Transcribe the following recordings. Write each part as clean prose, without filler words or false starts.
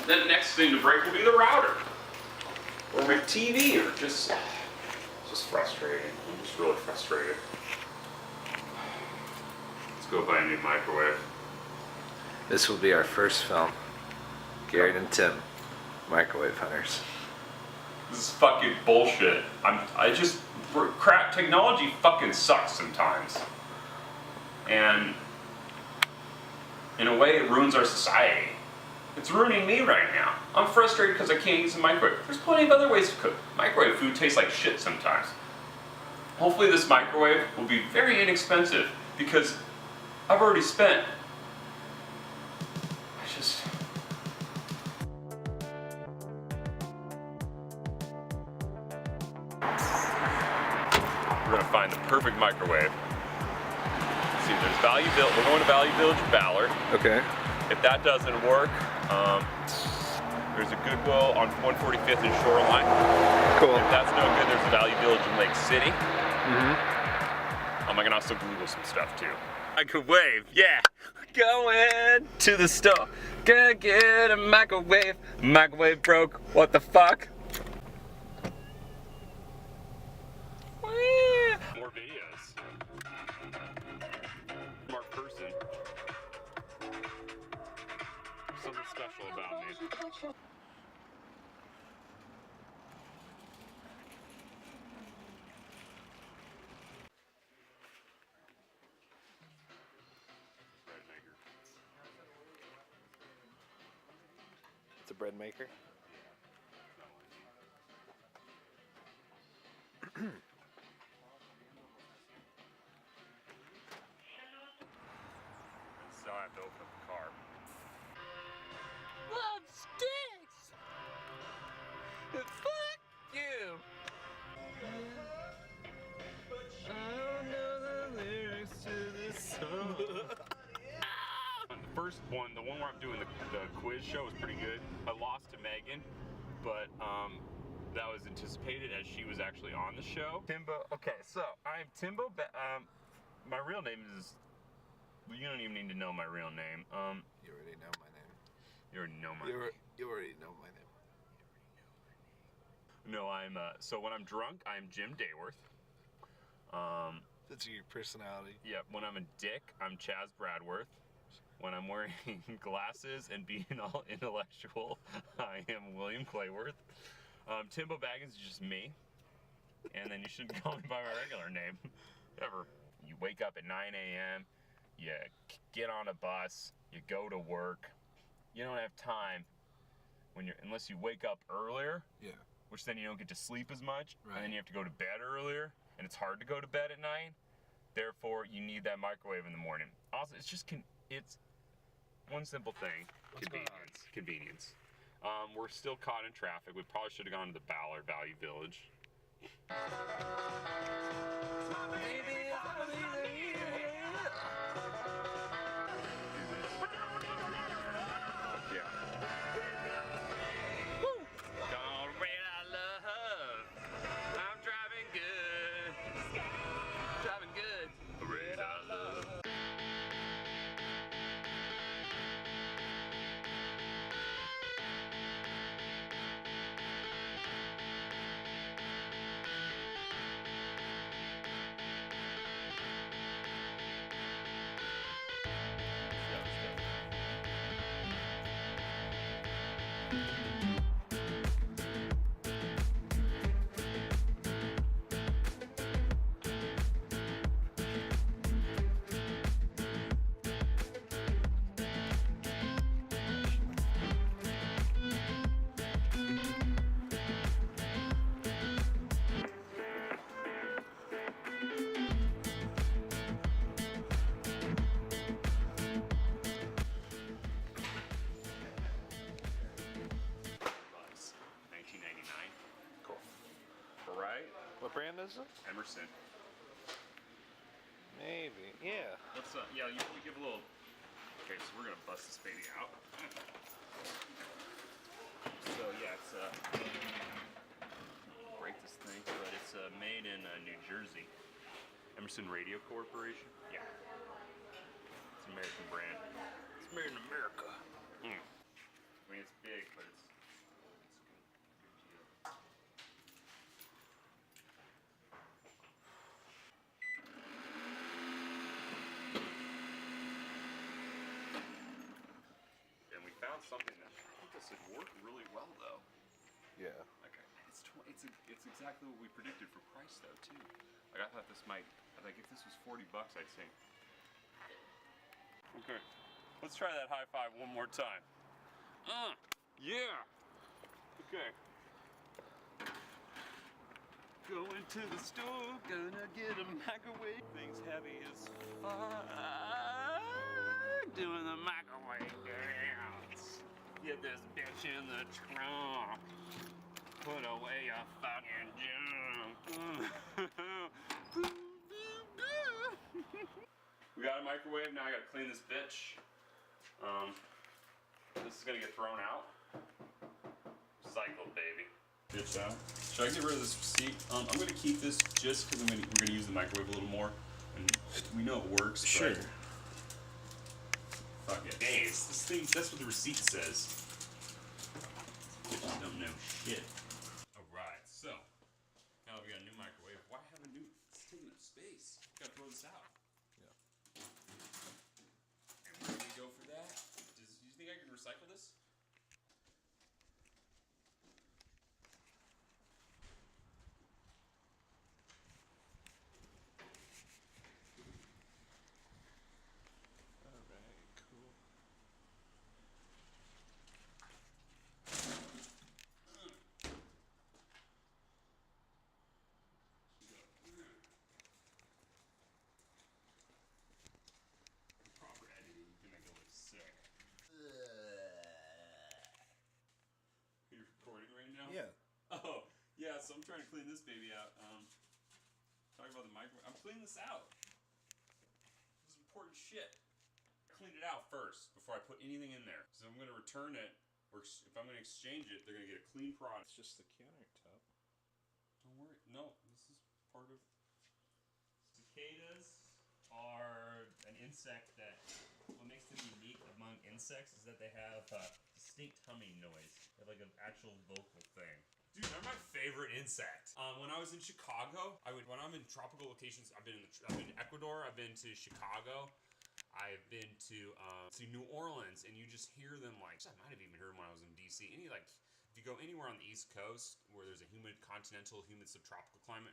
Then the next thing to break will be the router. Or my TV, or just frustrating. I'm just really frustrated. Let's go buy a new microwave. This will be our first film. Garrett and Tim, microwave hunters. This is fucking bullshit. Crap, technology fucking sucks sometimes. And in a way, it ruins our society. It's ruining me right now. I'm frustrated because I can't use the microwave. There's plenty of other ways to cook. Microwave food tastes like shit sometimes. Hopefully this microwave will be very inexpensive because I've already spent. We're gonna find the perfect microwave. Let's see, there's Value Village. We're going to Value Village in Ballard. Okay. If that doesn't work, there's a Goodwill on 145th and Shoreline. Cool. If that's no good, there's a Value Village in Lake City. Mm-hmm. I can also Google some stuff too. Microwave, yeah. Going to the store, gonna get a microwave. Microwave broke, what the fuck? More videos. Mark Person. Something special about me. It's a bread maker. So I have to open up the car. Love sticks! Fuck you! I don't know the lyrics to this song. The first one, the one where I'm doing the quiz show, was pretty good. I lost to Megan, but that was anticipated as she was actually on the show. Timbo. Okay, so I'm Timbo. My real name is. You don't even need to know my real name. You already know my name. You already know my name. You already know my name. No, I'm. So when I'm drunk, I'm Jim Dayworth. That's your personality. Yeah. When I'm a dick, I'm Chaz Bradworth. When I'm wearing glasses and being all intellectual, I am William Clayworth. Timbo Baggins is just me. And then you shouldn't call me by my regular name. Ever. You wake up at 9 a.m., you get on a bus, you go to work. You don't have time unless you wake up earlier. Yeah. Which then you don't get to sleep as much. Right. And then you have to go to bed earlier. And it's hard to go to bed at night. Therefore, you need that microwave in the morning. Also, it's one simple thing. Convenience. We're still caught in traffic. We probably should have gone to the Ballard Value Village. What brand is it? Emerson. Maybe. Yeah. Let's yeah, you give a little. Okay, so we're gonna bust this baby out. So yeah, it's break this thing, but it's made in New Jersey. Emerson Radio Corporation. Yeah. It's an American brand. It's made in America. I mean, it's big, but this would work really well though. Yeah. Like it's exactly what we predicted for price though too. Like I thought this might, like if this was $40, I'd say. Okay, let's try that high five one more time. Yeah. Okay. Going to the store, gonna get a microwave. Things heavy as fuck. Doing the microwave dance. Get this bitch in the trunk. Put away your fucking junk. We got a microwave, now I gotta clean this bitch. This is gonna get thrown out. Recycled, baby. Bitch out. Should I get rid of this receipt? I'm gonna keep this just because we're gonna use the microwave a little more. And we know it works. Sure. But fuck it. Hey, this thing, that's what the receipt says. Bitches don't know shit. Alright, so now that we got a new microwave, why have a new? It's taking up space. Gotta throw this out. Yeah. And where do we go for that? Do you think I can recycle this? Alright, cool. Proper editing can make it look sick. Are you recording right now? Yeah. Oh, yeah, so I'm trying to clean this baby out. Talking about the microwave. I'm cleaning this out. This is important shit. I cleaned it out first before I put anything in there. So I'm going to return it, or if I'm going to exchange it, they're going to get a clean product. It's just the countertop. Don't worry. No, this is part of... Cicadas are an insect that... What makes them unique among insects is that they have a distinct humming noise. They have like an actual vocal thing. Dude, they're my favorite insect. When I was in Chicago, when I'm in tropical locations, I've been in Ecuador, I've been to Chicago, I've been to New Orleans, and you just hear them like, I might have even heard them when I was in DC. If you go anywhere on the East Coast where there's a humid subtropical climate,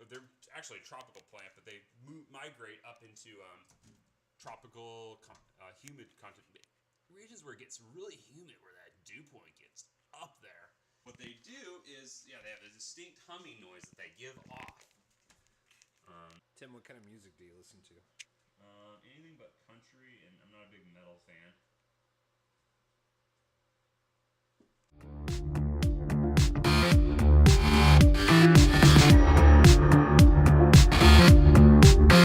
they're actually a tropical plant, but they migrate up into tropical, humid regions where it gets really humid, where that dew point gets up there. What they do is, they have a distinct humming noise that they give off. Tim, what kind of music do you listen to? Anything but country, and I'm not a big metal fan.